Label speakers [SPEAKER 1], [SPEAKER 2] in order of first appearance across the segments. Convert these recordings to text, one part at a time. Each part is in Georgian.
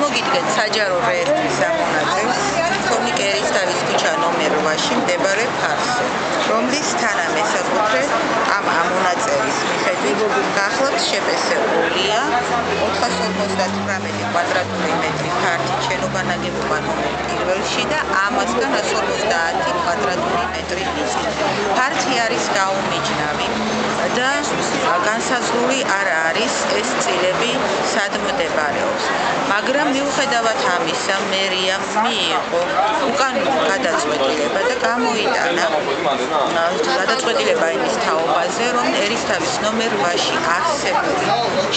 [SPEAKER 1] წარმოგიდგენთ საჯარო რეესტრის ამონაწერს თორნიკე ერისთავის ქუჩა ნომერ 8-ში მდებარე ფარზე, რომლის თანამესაკუთრე ამ ამონაწერის მიხედვით გახლავთ შეპესებულია 458 კვადრატული მეტრი ფართით შენობა ნაგებობა ნომერ 1-ში და ამასგან 150 კვადრატული მეტრი მიწით. ფართი არის გაუმიჯნავი და განსაზღვრული არ არის ეს წილები სად მდებარეობს. მაგრამ მიუხედავად ამისა, მერიამ მიიღო უკანონო გადაწყვეტილება და გამოიტანა გადაწყვეტილება იმის თაობაზე, რომ ერისთავის ნომერ 8-ში არსებული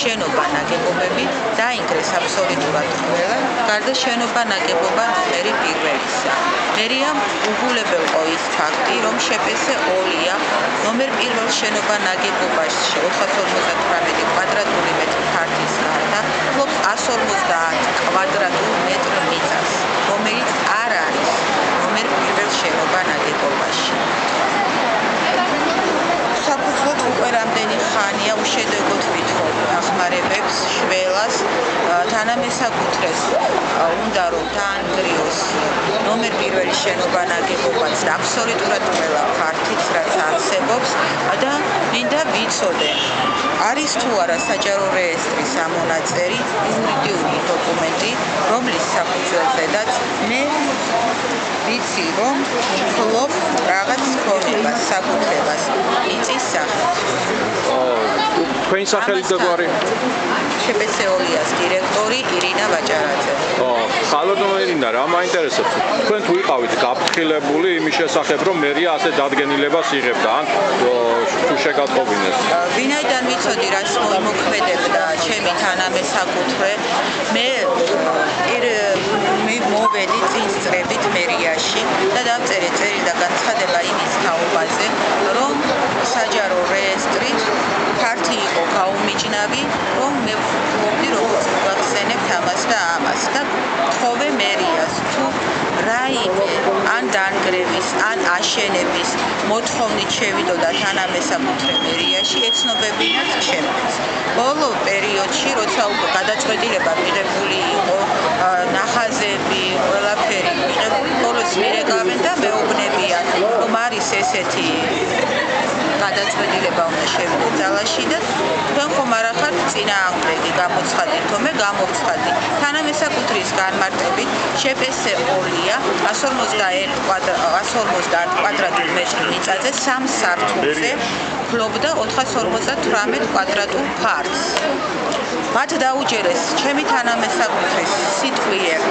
[SPEAKER 1] შენობა ნაგებობები დაინგრეს აბსოლუტურად ყველა, გარდა შენობა ნაგებობა ნომერი 1-ისა. მერიამ უგულებელყო ის ფაქტი, რომ შეპესე 2-ია ნომერ 1 შენობა ნაგებობაში 458 კვადრატული მეტრი ფართის გარდა ფლობს 150 კვადრატულ მეტრ მიწას, რომელიც არ არის ნომერ 1 შენობა ნაგებობაში. საფუძვლად უკვე რამდენი ხანია უშედეგოდ ვითხოვ დახმარებებს შველას თანამესაკუთრეს უნდა რომ დაანგრიოს ნომერ 1 შენობა ნაგებობაც და აბსოლუტურად ყველა ფართიც რაც არსებობს და მინდა ვიცოდე არის თუ არა საჯარო რეესტრის ამონაწერი იურიდიული დოკუმენტი, რომლის საფუძველზედაც მე ვიცი რომ ვფლობ რაღაც ქონებას, საკუთრებას იწის სახით.
[SPEAKER 2] თქვენი სახელი და გვარი?
[SPEAKER 1] შეპესეოლიას დირექტორი ირინა ვაჭარაძე.
[SPEAKER 2] ხალხო ირინა, რა მაინტერესებს? თქვენ თუ იყავით გაფრთხილებული იმის შესახებ, რომ მერია ასე დადგენილებას იღებდა, ან თუ შეგატყობინეს?
[SPEAKER 1] ვინაიდან ვიცოდი, რაც მოქმედებდა ჩემი თანამესაკუთრე, მე მოვედი წინს წრებით მერიაში და დავწერე წერილი და განცხადება იმის თაობაზე, რომ საჯარო რეესტრით ფართი იყო გაუმიჯნავი, რომ მე ვფლობდი როგორც მოგახსენებთ ამას და ამას და ვთხოვე მერიას თუ რაიმე ან დანგრევის ან აშენების მოთხოვნით შევიდოდა თანამესაკუთრე მერიაში ეცნობებინათ ჩემთვის. ბოლო პერიოდში, როცა უკვე გადაწყვეტილება მიღებული იყო, ნახაზები, ყველაფერი მიღებული, ბოლოს მირეკავენ და მეუბნებიან, რომ არის ესეთი გადაწყვეტილება უნდა შევიდეთ ძალაში და თქვენ ხომ არა ხართ წინააღმდეგი გამოცხადეთ, რომ მე გამოვცხადე. თანამესაკუთრის განმარტებით შეპესე 2-ია 150 კვადრატულ მეტრ მიწაზე 3 სართულზე ფლობდა 458 კვადრატულ ფართს. მათ დაუჯერეს ჩემი თანამესაკუთრის სიტყვიერ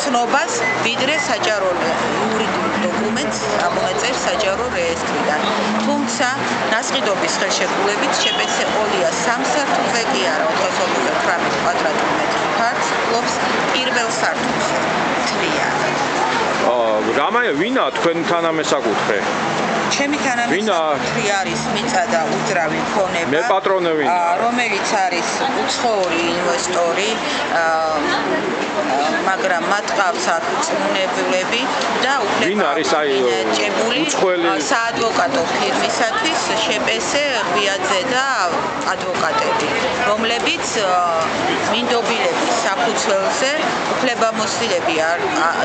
[SPEAKER 1] ცნობას, ვიდრე საჯარო იურიდიულ დოკუმენტს ამონაწერს საჯარო რეესტრიდან. თუმცა ნასყიდობის ხელშეკრულებით შეპესე 2-ია 3 სართულზე კი არა 458 კვადრატულ მეტრ ფართს ფლობს 1 სართულზე. თლიანად.
[SPEAKER 2] რამაია ვინა თქვენ თანამესაკუთრე?
[SPEAKER 1] ჩემი თანამესაკუთრი არის მიწა და უძრავი ქონება.
[SPEAKER 2] მე პატრონე ვინა?
[SPEAKER 1] რომელიც არის უცხოური ინვესტორი, მაგრამ მათ ყავს წმუნებულები და უფლებაჭებული საადვოკატო ფირმისათვის შეპესე ღვიაძე და ადვოკატები, რომლებიც მინდობილების საფუძველზე უფლებამოსილები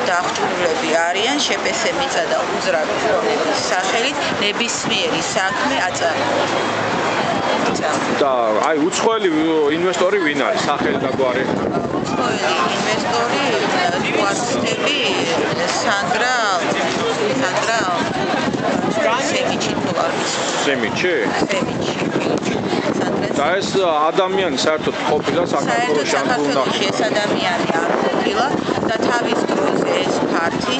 [SPEAKER 1] და აღჭურვილები არიან შეპესე მიწა და უძრავი ქონების სახელით ნებისმიერი საქმე აწარმოებენ.
[SPEAKER 2] და აი უცხოელი ინვესტორი ვინ არის? სახელი და გვარი?
[SPEAKER 1] უცხოელი ინვესტორი ვარსტები სანდრა სემიჩი თუ არ ვიცი.
[SPEAKER 2] სემიჩი?
[SPEAKER 1] სემიჩი.
[SPEAKER 2] და ეს ადამიანი საერთოდ ყოფილა საქართველოში ან უნახი?
[SPEAKER 1] ეს ადამიანი არ ყოფილა და თავის დროზე ეს ფართი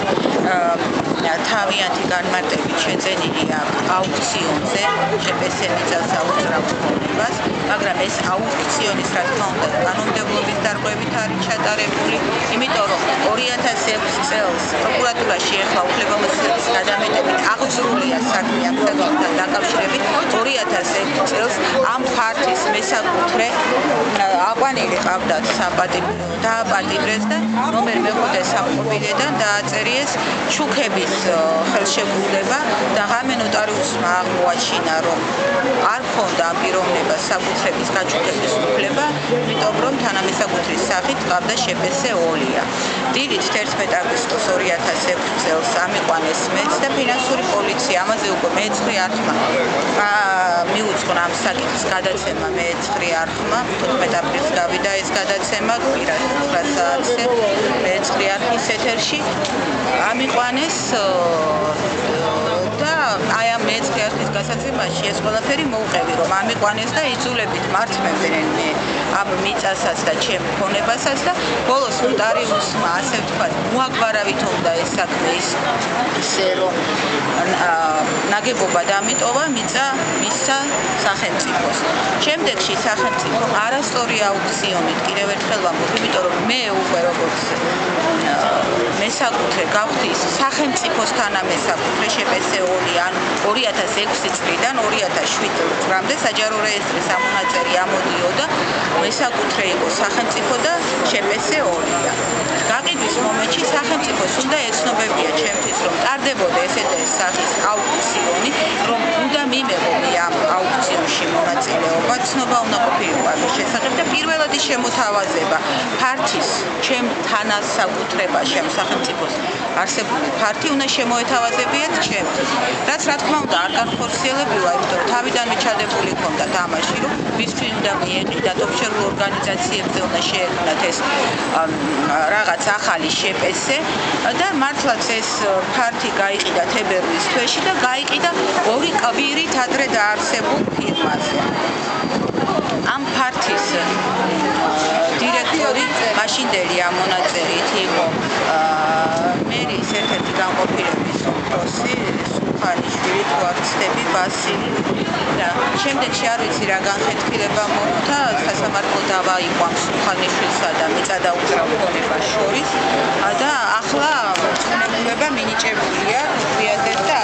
[SPEAKER 1] თავიანთი განმარტებით შეძენილი აქვს აუქციონზე შეპესე მიწას აუძრავ ქონებას, მაგრამ ეს აუქციონის რა თქმა უნდა კანონმდებლობის დარღვევით არის ჩატარებული, იმიტომ რომ 2006 წელს პროკურატურაში ეხლა უფლებამოსილების გადამეტებით აღძრულია საქმე ამ ფაქტთან დაკავშირებით. 2006 წელს ამ ფართის მესაკუთრე აყვანილი ყავდათ დააპატიმრეს და ნომერ 5 სამყოფილიდან დააწერიეს ჩუქების ხელშეკრულება და ღამე ნოტარიუსმა აღმოაჩინა, რომ არ ქონდა ამ პიროვნებას საკუთრების გაჩუქების უფლება, იმიტომ რომ თანამესაკუთრის სახით ყავდა შპს-2. დილით 11 აგვისტოს 2006 წელს ამიყვანეს მეც და ფინანსური პოლიცია ამაზე უკვე მეცხრე არხმა მიუძღვნა ამ საკითხის გადაცემა მეცხრე არხმა 15 აპრილს გავიდა ეს გადაცემა კვირას 9 საათზე მეცხრე არხის ეთერში ამიყვანეს და აი ამ მეცხრე არხის გასაცემაში ეს ყველაფერი მოუყევი რომ ამიყვანეს და იძულებით მართმევდნენ მე ამ მიწასაც და ჩემ ქონებასაც და ბოლოს ნოტარიუსმა ასე ვთქვათ მოაგვარავით უნდა ეს საქმე ისე რომ ნაგებობა დამიტოვა მიწა მისცა სახელმწიფოს. შემდეგში სახელმწიფო არასწორი აუქციონით კიდევ ერთხელ ვამბობ, იმიტომ რომ მე უკვე როგორც მესაკუთრე გავხდის სახელმწიფოს თანამესაკუთრე შპს-2 ან 2006 წლიდან 2007 წლამდე საჯარო რეესტრის ამონაწერი ამოდიოდა მესაკუთრე იყო სახელმწიფო და შპს-2. გაყიდვის მომენტში სახელმწიფოს უნდა ეცნობებია ჩემთვის რომ ტარდებოდა ესეთი სახის აუქციონი, რომ უნდა მიმეღო ამ აუქციონში მონაწილეობა, ცნობა უნდა ყოფილიყო ამის შესახებ და პირველად ის შემოთავაზება ფართის ჩემ თანასაკუთრებაში ამ სახელმწიფოს არსებული ფართი უნდა შემოეთავაზებიათ ჩემთვის. რაც რა თქმა უნდა არ განხორციელებულა, იმიტომ რომ თავიდანვე ჩადებული ჰქონდა თამაში, რომ მისთვის უნდა მიეყიდათ ოფშორულ ორგანიზაციებზე უნდა შეექმნათ ეს რაღაც ახალი შპს და მართლაც ეს ფართი გაიყიდა თებერვლის თვეში და გაიყიდა 2 კვირით ადრე დაარსებულ ფირმაზე. ამ ფართის დირექტორი მაშინდელი ამონაწერით იყო მერის ერთ-ერთი განყოფილების უფროსი სულხანიშვილი თუ არ ვცდები ბასილი და შემდეგში არ ვიცი რა განხეთქილება მოხდა სასამართლო დავა იყო ამ სულხანიშვილსა და მიწადაუправ ქონებას შორის და ახლა მოწმობა მინიჭებულია გრიაზეს და